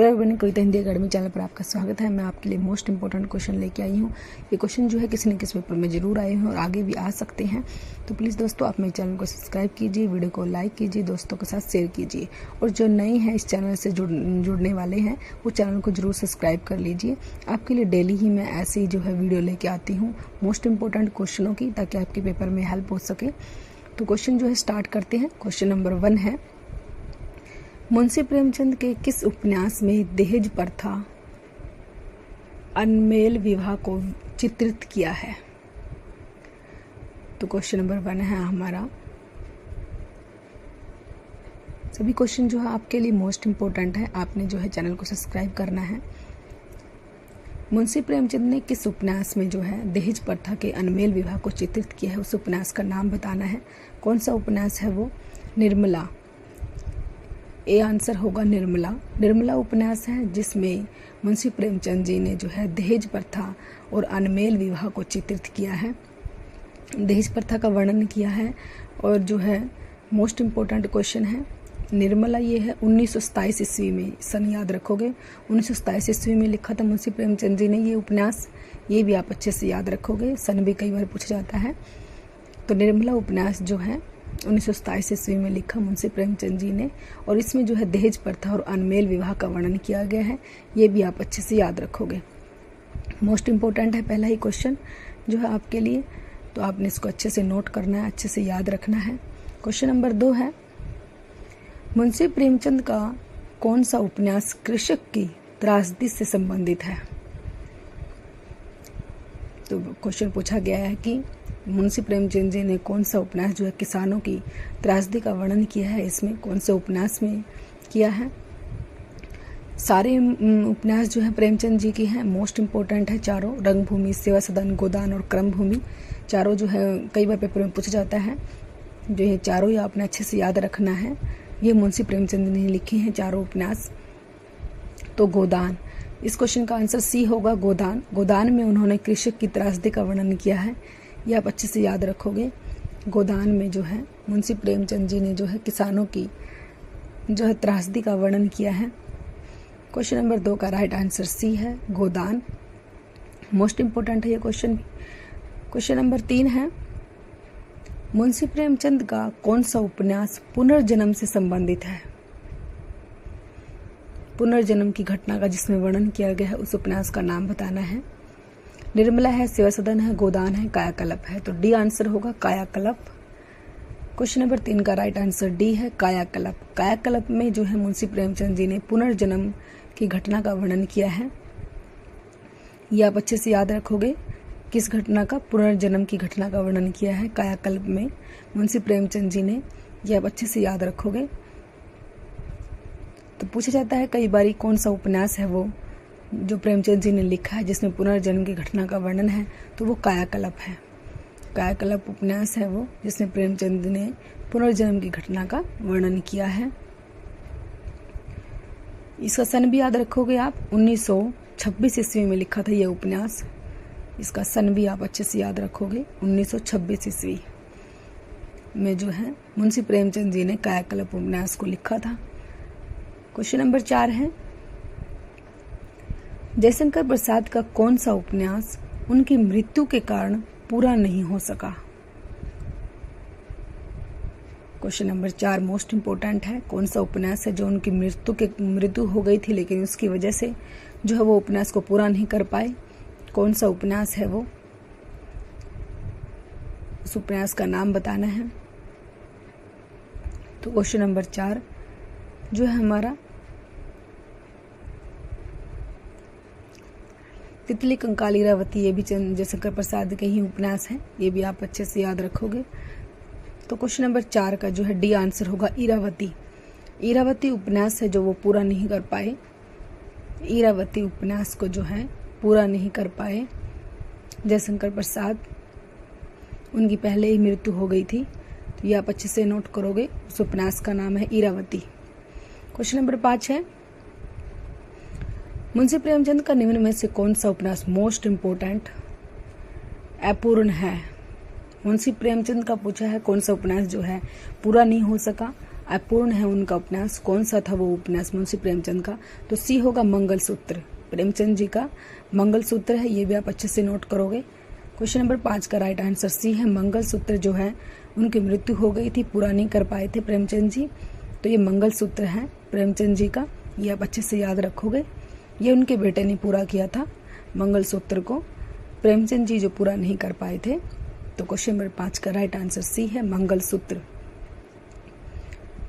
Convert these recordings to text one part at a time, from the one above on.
कविता Hindi academy channel पर आपका स्वागत है। मैं आपके लिए मोस्ट इंपॉर्टेंट क्वेश्चन लेके आई हूँ। ये क्वेश्चन जो है किसी न किसी पेपर में जरूर आए हैं और आगे भी आ सकते हैं। तो प्लीज़ दोस्तों आप मेरे चैनल को सब्सक्राइब कीजिए, वीडियो को लाइक कीजिए, दोस्तों के साथ शेयर कीजिए और जो नए हैं इस चैनल से जुड़ने वाले हैं वो चैनल को जरूर सब्सक्राइब कर लीजिए। आपके लिए डेली ही मैं ऐसे ही जो है वीडियो लेके आती हूँ मोस्ट इंपॉर्टेंट क्वेश्चनों की, ताकि आपके पेपर में हेल्प हो सके। तो क्वेश्चन जो है स्टार्ट करते हैं। क्वेश्चन नंबर 1 है, मुंशी प्रेमचंद के किस उपन्यास में दहेज प्रथा अनमेल विवाह को चित्रित किया है? तो क्वेश्चन नंबर 1 है हमारा। सभी क्वेश्चन जो है आपके लिए मोस्ट इम्पोर्टेंट है, आपने जो है चैनल को सब्सक्राइब करना है। मुंशी प्रेमचंद ने किस उपन्यास में जो है दहेज प्रथा के अनमेल विवाह को चित्रित किया है, उस उपन्यास का नाम बताना है। कौन सा उपन्यास है वो? निर्मला। ए आंसर होगा निर्मला। निर्मला उपन्यास है जिसमें मुंशी प्रेमचंद जी ने जो है दहेज प्रथा और अनमेल विवाह को चित्रित किया है, दहेज प्रथा का वर्णन किया है। और जो है मोस्ट इम्पोर्टेंट क्वेश्चन है निर्मला, ये है 1927 ईस्वी में, सन याद रखोगे 1927 ईस्वी में लिखा था मुंशी प्रेमचंद जी ने ये उपन्यास। ये भी आप अच्छे से याद रखोगे, सन भी कई बार पूछा जाता है। तो निर्मला उपन्यास जो है 1927 ईस्वी में लिखा मुंशी प्रेमचंद जी ने, और इसमें जो है दहेज प्रथा और अनमेल विवाह का वर्णन किया गया है। ये भी आप अच्छे से याद रखोगे। मोस्ट इम्पोर्टेंट है पहला ही क्वेश्चन जो है आपके लिए, तो आपने इसको अच्छे से नोट करना है, अच्छे से याद रखना है। क्वेश्चन नंबर 2 है, मुंशी प्रेमचंद का कौन सा उपन्यास कृषक की त्रासदी से संबंधित है? तो क्वेश्चन पूछा गया है कि मुंशी प्रेमचंद जी ने कौन सा उपन्यास जो है किसानों की त्रासदी का वर्णन किया है, इसमें कौन से उपन्यास में किया है? सारे उपन्यास जो है प्रेमचंद जी की हैं, मोस्ट इम्पोर्टेंट है चारों, रंगभूमि, सेवा सदन, गोदान और क्रमभूमि। चारों जो है कई बार पेपर में पूछा जाता है, जो ये चारों ही आपने अच्छे से याद रखना है। ये मुंशी प्रेमचंद ने लिखे हैं चारों उपन्यास। तो गोदान, इस क्वेश्चन का आंसर सी होगा, गोदान। गोदान में उन्होंने कृषक की त्रासदी का वर्णन किया है, ये आप अच्छे से याद रखोगे। गोदान में जो है मुंशी प्रेमचंद जी ने जो है किसानों की जो है त्रासदी का वर्णन किया है। क्वेश्चन नंबर 2 का राइट आंसर सी है, गोदान। मोस्ट इम्पोर्टेंट है ये क्वेश्चन। क्वेश्चन नंबर 3 है, मुंशी प्रेमचंद का कौन सा उपन्यास पुनर्जन्म से संबंधित है? पुनर्जन्म की घटना का जिसमें वर्णन किया गया है उस उपन्यास का नाम बताना है। निर्मला है, सेवा सदन है, गोदान है, कायाकल्प है। तो डी आंसर होगा कायाकल्प। क्वेश्चन नंबर 3 का राइट आंसर डी है, कायाकल्प। कायाकल्प में जो है मुंशी प्रेमचंद जी ने पुनर्जन्म की घटना का वर्णन किया है। ये आप अच्छे से याद रखोगे, किस घटना का? पुनर्जन्म की घटना का वर्णन किया है कायाकल्प में मुंशी प्रेमचंद जी ने। ये आप अच्छे से याद रखोगे। तो पूछा जाता है कई बारी कौन सा उपन्यास है वो जो प्रेमचंद जी ने लिखा है जिसमें पुनर्जन्म की घटना का वर्णन है, तो वो कायाकल्प है। कायाकल्प उपन्यास है वो जिसमें प्रेमचंद ने पुनर्जन्म की घटना का वर्णन किया है। इसका सन भी याद रखोगे आप, 1926 ईस्वी में लिखा था ये उपन्यास। इसका सन भी आप अच्छे से याद रखोगे, 1926 ईस्वी में जो है मुंशी प्रेमचंद जी ने कायाकल्प उपन्यास को लिखा था। क्वेश्चन नंबर 4 है, जयशंकर प्रसाद का कौन सा उपन्यास उनकी मृत्यु के कारण पूरा नहीं हो सका? क्वेश्चन नंबर 4 मोस्ट इम्पोर्टेंट है। कौन सा उपन्यास है जो उनकी मृत्यु हो गई थी लेकिन उसकी वजह से जो है वो उपन्यास को पूरा नहीं कर पाए? कौन सा उपन्यास है वो? उस उपन्यास का नाम बताना है। तो क्वेश्चन नंबर 4 जो है हमारा तितली कंकाल इरावती, ये भी जयशंकर प्रसाद के ही उपन्यास है। ये भी आप अच्छे से याद रखोगे। तो क्वेश्चन नंबर 4 का जो है डी आंसर होगा इरावती। इरावती उपन्यास है जो वो पूरा नहीं कर पाए। इरावती उपन्यास को जो है पूरा नहीं कर पाए जयशंकर प्रसाद, उनकी पहले ही मृत्यु हो गई थी। तो ये आप अच्छे से नोट करोगे, उस उपन्यास का नाम है इरावती। क्वेश्चन नंबर 5 है, मुंशी प्रेमचंद का निम्न में से कौन सा उपन्यास मोस्ट इम्पोर्टेंट अपूर्ण है? मुंशी प्रेमचंद का पूछा है कौन सा उपन्यास जो है पूरा नहीं हो सका, अपूर्ण है उनका उपन्यास, कौन सा था वो उपन्यास मुंशी प्रेमचंद का? तो सी होगा मंगलसूत्र। प्रेमचंद जी का मंगलसूत्र है, ये भी आप अच्छे से नोट करोगे। क्वेश्चन नंबर 5 का राइट आंसर सी है, मंगलसूत्र जो है उनकी मृत्यु हो गई थी, पूरा नहीं कर पाए थे प्रेमचंद जी, तो ये मंगलसूत्र है प्रेमचंद जी का, ये आप अच्छे से याद रखोगे। ये उनके बेटे ने पूरा किया था मंगलसूत्र को, प्रेमचंद जी जो पूरा नहीं कर पाए थे। तो क्वेश्चन नंबर 5 का राइट आंसर सी है, मंगलसूत्र।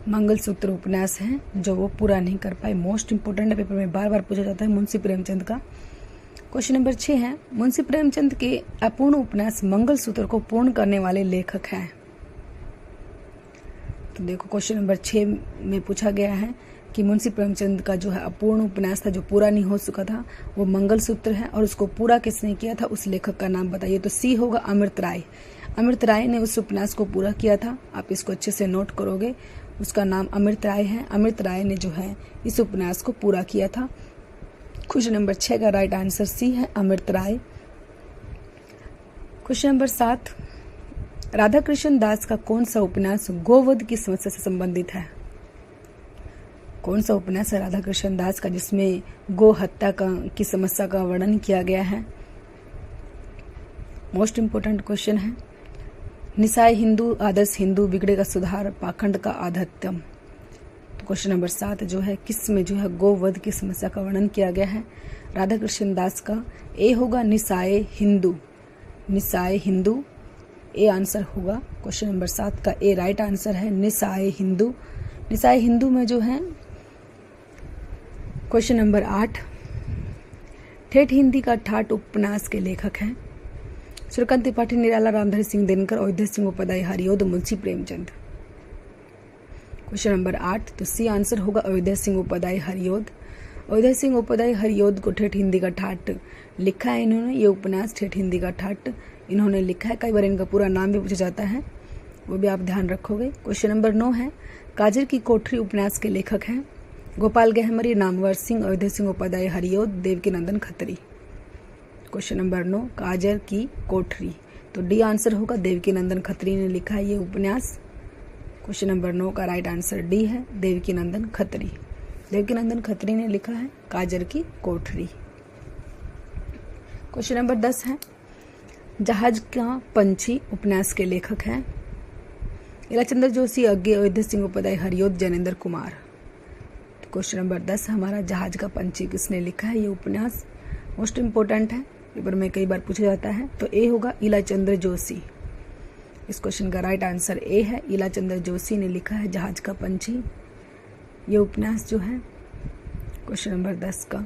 मंगलसूत्र उपन्यास है जो वो पूरा नहीं कर पाए। मोस्ट इंपोर्टेंट है, पेपर में बार बार पूछा जाता है मुंशी प्रेमचंद का। क्वेश्चन नंबर 6 है, मुंशी प्रेमचंद के अपूर्ण उपन्यास मंगलसूत्र को पूर्ण करने वाले लेखक हैं। तो देखो क्वेश्चन नंबर 6 में पूछा गया है कि मुंशी प्रेमचंद का जो है अपूर्ण उपन्यास था जो पूरा नहीं हो चुका था वो मंगलसूत्र है, और उसको पूरा किसने किया था, उस लेखक का नाम बताइए। तो सी होगा अमृत राय। अमृत राय ने उस उपन्यास को पूरा किया था, आप इसको अच्छे से नोट करोगे, उसका नाम अमृत राय है। अमृत राय ने जो है इस उपन्यास को पूरा किया था। क्वेश्चन नंबर 6 का राइट आंसर सी है, अमृत राय। क्वेश्चन नंबर 7, राधा कृष्ण दास का कौन सा उपन्यास गोवध की समस्या से संबंधित है? कौन सा उपन्यास है राधा कृष्ण दास का जिसमें गो हत्या की समस्या का वर्णन किया गया है? मोस्ट इंपोर्टेंट क्वेश्चन है। निसाय हिंदू, आदर्श हिंदू, बिगड़े का सुधार, पाखंड का आध्यात्म। तो क्वेश्चन नंबर 7 जो है किस में जो है गोवध की समस्या का वर्णन किया गया है राधा कृष्ण दास का? ए होगा निसाय हिंदू। निसाय हिंदू ए आंसर होगा। क्वेश्चन नंबर 7 का ए राइट आंसर है, निसाय हिंदू। निसाय हिंदू में जो है क्वेश्चन नंबर 8, ठेठ हिंदी का ठाठ उपन्यास के लेखक हैं सूर्यकांत त्रिपाठी, निराला, रामधारी सिंह दिनकर, अयोध्या सिंह उपाध्याय, हरिओद, मुंशी प्रेमचंद। क्वेश्चन नंबर 8, तो सी आंसर होगा अयोध्या सिंह उपाध्याय, हरिओद। अयोध्या सिंह उपाध्याय हरिओद को ठेठ हिंदी का ठाठ लिखा है इन्होंने, ये उपन्यास ठेठ हिंदी का ठाठ इन्होंने लिखा है। कई बार इनका पूरा नाम भी पूछा जाता है, वो भी आप ध्यान रखोगे। क्वेश्चन नंबर 9 है, काजर की कोठरी उपन्यास के लेखक हैं गोपाल गहमरी, नामवर सिंह, अयोध्या सिंह उपाध्याय, हरिओद, देवकीनंदन खत्री। क्वेश्चन नंबर 9, काजर की कोठरी, तो डी आंसर होगा, देवकीनंदन खत्री ने लिखा है ये उपन्यास। क्वेश्चन नंबर 9 का राइट आंसर डी है, देवकीनंदन खत्री। देवकीनंदन खत्री ने लिखा है काजर की कोठरी। क्वेश्चन नंबर 10 है, जहाज का पंछी उपन्यास के लेखक हैं इलाचंद्र जोशी, अज्ञे, अयोध्या सिंह उपाध्याय, हरिओद, जैनेन्द्र कुमार। तो क्वेश्चन नंबर 10 हमारा जहाज का पंछी किसने लिखा है, ये उपन्यास मोस्ट इंपोर्टेंट है, पेपर में कई बार पूछा जाता है। तो ए होगा इलाचंद्र जोशी। इस क्वेश्चन का राइट आंसर ए है, इलाचंद्र जोशी ने लिखा है जहाज का पंछी, ये उपन्यास जो है क्वेश्चन नंबर 10 का।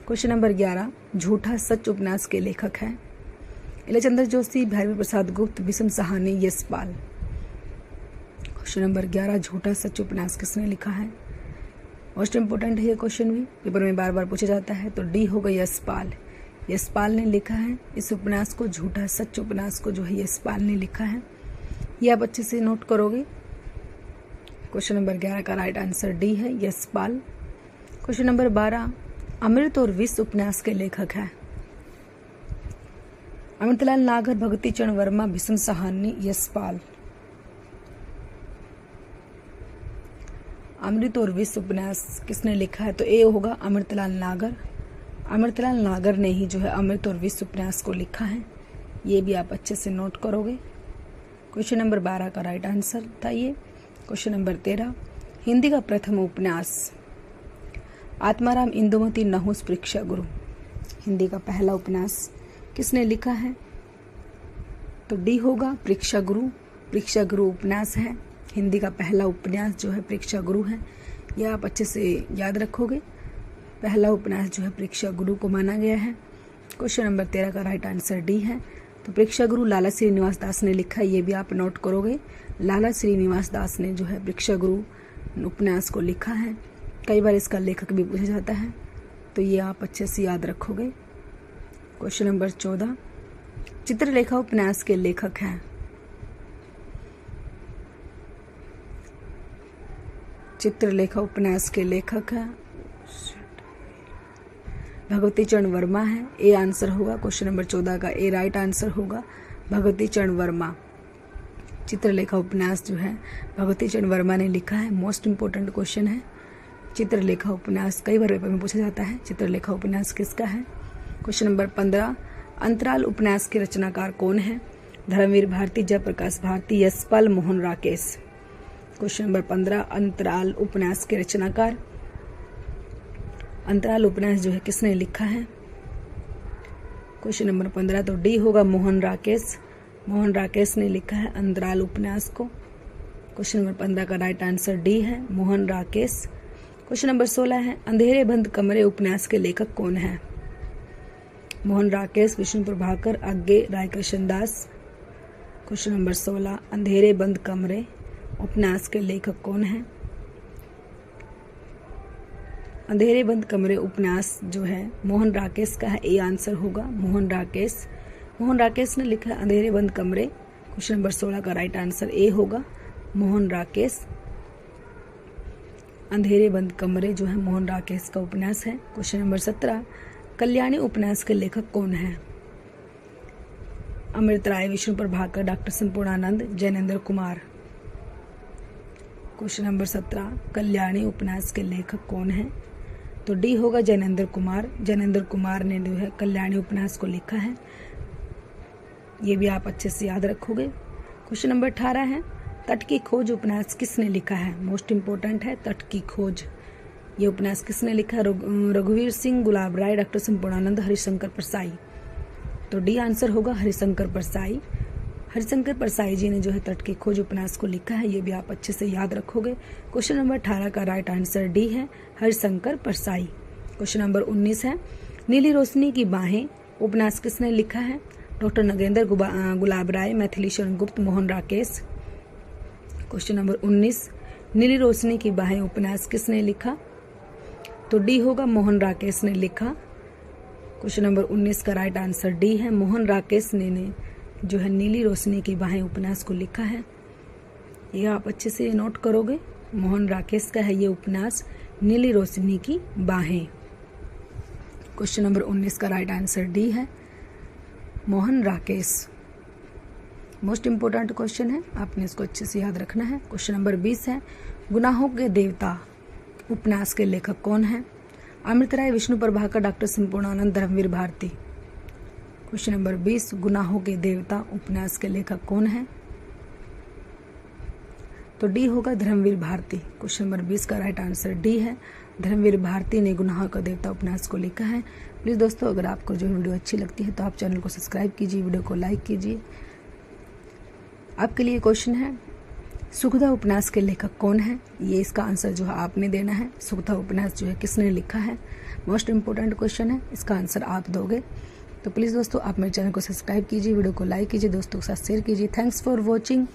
क्वेश्चन नंबर 11, झूठा सच उपन्यास के लेखक हैं इलाचंद्र जोशी, भैरवी प्रसाद गुप्त, विषम सहानी, यशपाल। क्वेश्चन नंबर 11, झूठा सच उपन्यास किसने लिखा है? मोस्ट इंपोर्टेंट है ये क्वेश्चन भी, पेपर में बार बार पूछा जाता है। तो डी होगा यशपाल। यशपाल ने लिखा है इस उपन्यास को, झूठा सच उपन्यास को जो है यशपाल ने लिखा है, ये आप अच्छे से नोट करोगे। क्वेश्चन नंबर 11 का राइट आंसर डी है, यशपाल। क्वेश्चन नंबर 12, अमृत और विष उपन्यास के लेखक हैं अमृतलाल नागर, भगवती चरण वर्मा, भीष्म सहानी, यशपाल। अमृत और विष उपन्यास किसने लिखा है? तो ए होगा अमृतलाल नागर। अमृतलाल नागर ने ही जो है अमृत और विष उपन्यास को लिखा है, ये भी आप अच्छे से नोट करोगे। क्वेश्चन नंबर 12 का राइट आंसर था ये। क्वेश्चन नंबर 13, हिंदी का प्रथम उपन्यास आत्माराम इंदुमती नहुस परीक्षा गुरु, हिंदी का पहला उपन्यास किसने लिखा है? तो डी होगा परीक्षा गुरु। परीक्षा गुरु उपन्यास है, हिंदी का पहला उपन्यास जो है परीक्षा गुरु है, यह आप अच्छे से याद रखोगे। पहला उपन्यास जो है परीक्षा गुरु को माना गया है। क्वेश्चन नंबर 13 का राइट आंसर डी है। तो परीक्षा गुरु लाला श्रीनिवास दास ने लिखा है, ये भी आप नोट करोगे। लाला श्रीनिवास दास ने जो है परीक्षा गुरु उपन्यास को लिखा है, कई बार इसका लेखक भी पूछा जाता है, तो ये आप अच्छे से याद रखोगे। क्वेश्चन नंबर 14, चित्रलेखा उपन्यास के लेखक हैं चित्रलेखा उपन्यास के लेखक हैं भगवती चरण वर्मा है, ए आंसर होगा। क्वेश्चन नंबर 14 का ए राइट आंसर होगा, भगवती चरण वर्मा। चित्रलेखा उपन्यास जो है भगवती चरण वर्मा ने लिखा है। मोस्ट इम्पोर्टेंट क्वेश्चन है। चित्रलेखा उपन्यास कई बार पेपर में पूछा जाता है। चित्रलेखा उपन्यास किसका है? क्वेश्चन नंबर 15, अंतराल उपन्यास के रचनाकार कौन है? धर्मवीर भारती, जयप्रकाश भारती, यशपाल, मोहन राकेश। क्वेश्चन नंबर 15, अंतराल उपन्यास के रचनाकार। अंतराल उपन्यास जो है किसने लिखा है? क्वेश्चन नंबर 15 तो डी होगा, मोहन राकेश। मोहन राकेश ने लिखा है अंतराल उपन्यास को। क्वेश्चन नंबर 15 का राइट आंसर डी है, मोहन राकेश। क्वेश्चन नंबर 16 है, अंधेरे बंद कमरे उपन्यास के लेखक कौन है? मोहन राकेश, विष्णु प्रभाकर, अज्ञे, रायकृष्ण दास। क्वेश्चन नंबर 16, अंधेरे बंद कमरे उपन्यास के लेखक कौन है? अंधेरे बंद कमरे उपन्यास जो है मोहन राकेश का है, ए आंसर होगा, मोहन राकेश। मोहन राकेश ने लिखा है अंधेरे बंद कमरे। क्वेश्चन नंबर 16 का राइट आंसर ए होगा, मोहन राकेश। अंधेरे बंद कमरे जो है मोहन राकेश का उपन्यास है। क्वेश्चन नंबर 17, कल्याणी उपन्यास के लेखक कौन है? Amrit Rai, Vishnu Prabhakar, doctor Sampurnanand, Jainendra Kumar. Question number 17, Kalyani उपन्यास के लेखक कौन है? तो डी होगा, जैनेन्द्र कुमार। जैनेन्द्र कुमार ने जो है कल्याणी उपन्यास को लिखा है। ये भी आप अच्छे से याद रखोगे। क्वेश्चन नंबर 18 है, तट की खोज उपन्यास किसने लिखा है? मोस्ट इंपोर्टेंट है, तट की खोज। ये उपन्यास किसने लिखा है? रघुवीर सिंह, गुलाब राय, डॉक्टर संपूर्णानंद, हरिशंकर परसाई। तो डी आंसर होगा, हरिशंकर परसाई। हरिशंकर परसाई जी ने जो है तट की खोज उपन्यास को लिखा है। ये भी आप अच्छे से याद रखोगे। क्वेश्चन नंबर 18 का राइट आंसर डी है, हरिशंकर परसाई। क्वेश्चन नंबर 19 है, नीली रोशनी की बाहें उपन्यास किसने लिखा है? डॉक्टर नगेंद्र गुलाब राय, मैथिली शरण गुप्त, मोहन राकेश। क्वेश्चन नंबर 19, नीली रोशनी की बाहें उपन्यास किसने लिखा? तो डी होगा, मोहन राकेश ने लिखा। क्वेश्चन नंबर 19 का राइट आंसर डी है, मोहन राकेश ने जो है नीली रोशनी की बाहें उपन्यास को लिखा है। ये आप अच्छे से नोट करोगे, मोहन राकेश का है ये उपन्यास, नीली रोशनी की बाहें। क्वेश्चन नंबर 19 का राइट आंसर डी है, Mohan Rakesh. Most important question है, आपने इसको अच्छे से याद रखना है। क्वेश्चन नंबर 20 है, गुनाहों के देवता उपन्यास के लेखक कौन है? Amrit Rai, Vishnu Prabhakar, doctor Sampurnanand, Dharamvir Bharati. Question number 20, गुनाहों के देवता उपन्यास के लेखक कौन है? तो डी होगा, धर्मवीर भारती। क्वेश्चन नंबर 20 का राइट आंसर डी है, धर्मवीर भारती ने गुनाहों का देवता उपन्यास को लिखा है। प्लीज़ दोस्तों, अगर आपको जो वीडियो अच्छी लगती है तो आप चैनल को सब्सक्राइब कीजिए, वीडियो को लाइक कीजिए। आपके लिए क्वेश्चन है, सुखदा उपन्यास के लेखक कौन है? ये इसका आंसर जो है आपने देना है। सुखदा उपन्यास जो है किसने लिखा है? मोस्ट इंपोर्टेंट क्वेश्चन है, इसका आंसर आप दोगे। तो प्लीज़ दोस्तों, आप मेरे चैनल को सब्सक्राइब कीजिए, वीडियो को लाइक कीजिए, दोस्तों के साथ शेयर कीजिए। Thanks for watching.